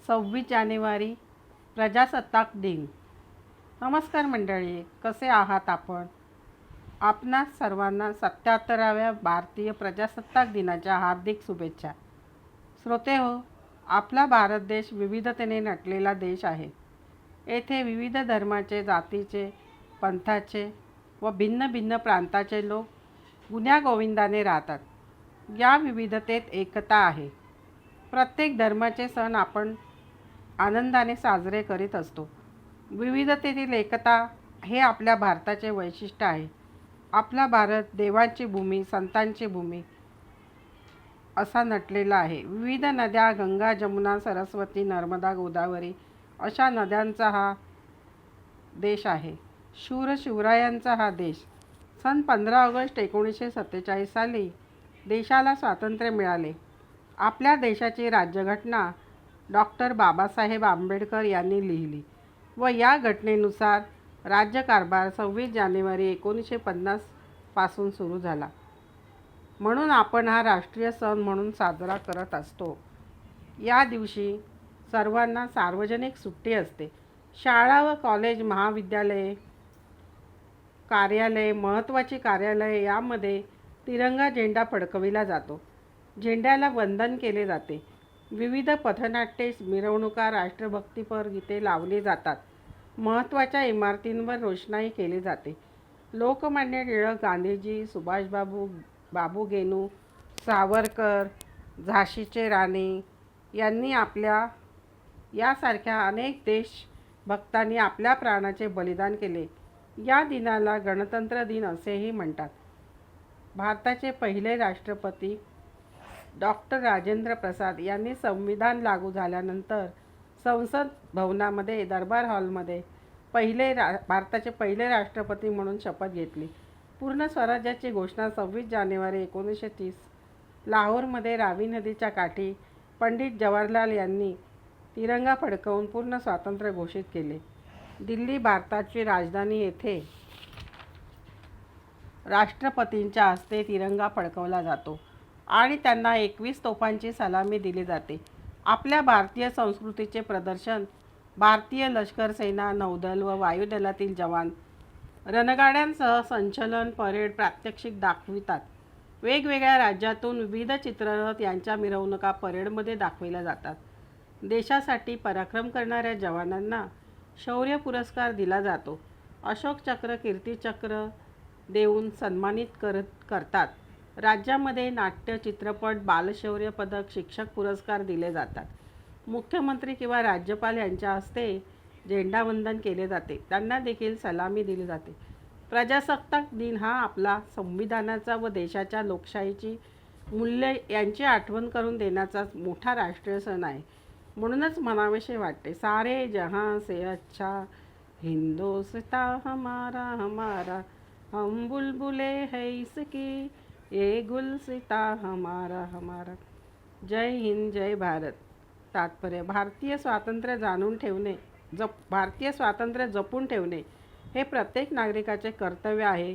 26 जानेवारी प्रजासत्ताक दिन। नमस्कार मंडळी, कसे आहात आपण? आपणा सर्वांना 77व्या भारतीय प्रजासत्ताक दिनाच्या हार्दिक शुभेच्छा। श्रोते हो, आपला भारत देश विविधतेने नटलेला देश आहे। येथे विविध धर्माचे, जातीचे, पंथाचे व भिन्न भिन्न प्रांताचे लोक गुण्यागोविंदाने राहतात। या विविधतेत एकता आहे। प्रत्येक धर्माचे सण आपण आनंदाने साजरे करीत असतो। विविधतेतील एकता हे आपल्या भारताचे वैशिष्ट्य आहे। आपला भारत देवांची भूमी, संतांची भूमी असा नटलेला आहे। विविध नद्या, गंगा, जमुना, सरस्वती, नर्मदा, गोदावरी अशा नद्यांचा हा देश आहे। शूर शिवरायांचा हा देश। सन 15 ऑगस्ट 1947 साली देशाला स्वातंत्र्य मिळाले। आपल्या देशाची राज्यघटना डॉक्टर बाबासाहेब आंबेडकर यांनी लिहिली व या घटनेनुसार राज्यकारभार 26 जानेवारी 1950 पासून सुरू झाला। म्हणून आपण हा राष्ट्रीय सण म्हणून साजरा करत असतो। या दिवशी सर्वांना सार्वजनिक सुट्टी असते। शाळा व कॉलेज, महाविद्यालये, कार्यालये, महत्त्वाची कार्यालये यामध्ये तिरंगा झेंडा फडकविला जातो। झेंड्याला वंदन केले जाते। विविध पथनाट्ये, मिरवणुका, राष्ट्रभक्तीपर गीते लावली जातात। महत्त्वाच्या इमारतींवर रोषणाई केली जाते। लोकमान्य टिळक, गांधीजी, सुभाषबाबू, बाबू गेनू, सावरकर, झाशीची राणी यांनी यासारख्या अनेक देशभक्तांनी आपल्या प्राणाचे बलिदान केले। या दिनाला गणतंत्र दिन असेही म्हणतात। भारताचे पहिले राष्ट्रपती डॉक्टर राजेंद्र प्रसाद यांनी संविधान लागू झाल्यानंतर संसद भवनामध्ये, दरबार हॉलमध्ये भारताचे पहिले राष्ट्रपती म्हणून शपथ घेतली। पूर्ण स्वराज्याची घोषणा 26 जानेवारी 1930 लाहोरमध्ये रावी नदीच्या काठी पंडित जवाहरलाल यांनी तिरंगा फडकवून पूर्ण स्वातंत्र्य घोषित केले। दिल्ली, भारताची राजधानी, येथे राष्ट्रपतींच्या हस्ते तिरंगा फडकवला जातो आणि त्यांना 21 तोफांची सलामी दिली जाते। आपल्या भारतीय संस्कृतीचे प्रदर्शन भारतीय लष्कर, सेना, नौदल व वायुदलातील जवान रणगाड्यांसह संचलन, परेड, प्रात्यक्षिक दाखवितात। वेगवेगळ्या राज्यातून विविध चित्ररथ यांच्या मिरवणुका परेडमध्ये दाखविल्या जातात। देशासाठी पराक्रम करणाऱ्या जवानांना शौर्य पुरस्कार दिला जातो। अशोक चक्र, कीर्तिचक्र देऊन सन्मानित करतात। राज्यामध्ये नाट्य, चित्रपट, बालशौर्य पदक, शिक्षक पुरस्कार दिले जातात। मुख्यमंत्री किंवा राज्यपाल यांच्या हस्ते झेंडावंदन केले जाते। त्यांना देखील सलामी दिली जाते। प्रजासत्ताक दिन हा आपला संविधानाचा व देशाच्या लोकशाहीची मूल्य यांची आठवण करून देण्याचा मोठा राष्ट्रीय सण आहे। म्हणूनच म्हणावेसे वाटते, सारे जहां से अच्छा हिंदोस्तां हमारा हमारा, हम बुलबुले है इसकी ये गुलसिता हमारा हमारा। जय हिंद, जय भारत। तात्पर्य: भारतीय स्वातंत्र्य जपून ठेवणे हे प्रत्येक नागरिकाचे कर्तव्य आहे।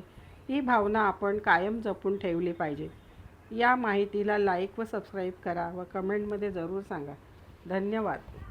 ही भावना आपण कायम जपून ठेवली पाहिजे। या माहितीला लाईक व सबस्क्राईब करा व कमेंटमध्ये जरूर सांगा। धन्यवाद।